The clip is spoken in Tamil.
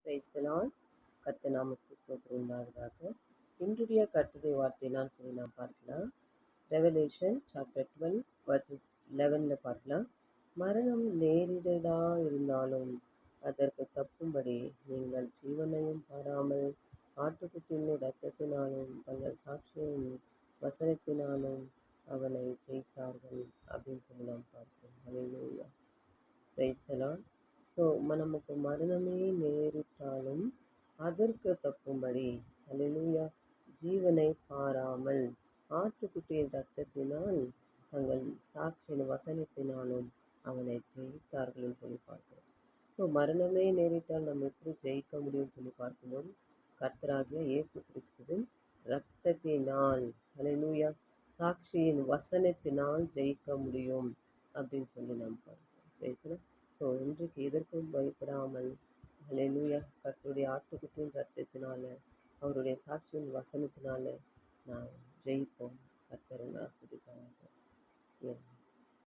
Price the Lord. கர்த்தர் நாமத்துக்கு ஸ்தோத்திரம் உண்டாவதாக. இன்றைய கர்த்தருடைய வார்த்தை நான் சொல்லி நாம் பார்க்கலாம். ரெவலேஷன் சாப்டர் 12 வர்சஸ் 11 பார்க்கலாம். மரணம் நேரிடதா இருந்தாலும் அதற்கு தப்பும்படி நீங்கள் ஜீவனையும் பாராமல் ஆட்டுக்குட்டியின் இரத்தத்தினாலும் தங்கள் சாட்சியின் வசனத்தினாலும் அவனை ஜெயித்தார்கள் அப்படின்னு சொல்லி நாம் பார்க்கிறோம். Hallelujah. Praise the Lord. So நமக்கு மரணமே நேரிட்டாலும் அதற்கு தப்பும்படி ஹல்லேலூயா ஜீவனை பாராமல் ஆட்டுக்குட்டியின் இரத்தத்தினால் தங்கள் சாட்சியின் வசனத்தினாலும் அவனை ஜெயித்தார்கள் சொல்லி பார்க்கிறோம். ஸோ மரணமே நேரிட்டால் நம்ம எப்படி ஜெயிக்க முடியும்னு சொல்லி பார்க்கும்போது கர்த்தராகிய இயேசு கிறிஸ்துவின் இரத்தத்தினால் ஹல்லேலூயா சாட்சியின் வசனத்தினால் ஜெயிக்க முடியும் அப்படின்னு சொல்லி நாம் பார்க்கிறோம். பேசுகிறோம். ஸோ இன்றைக்கு எதற்கும் பயப்படாமல் ஹல்லேலூயா கர்த்தருடைய ஆட்டுக்குட்டியின் ரத்தத்தினால அவருடைய சாட்சியின் வசனத்தினால நாம் ஜெயிப்போம். கர்த்தரை ஆசீர்வதிப்பாராக.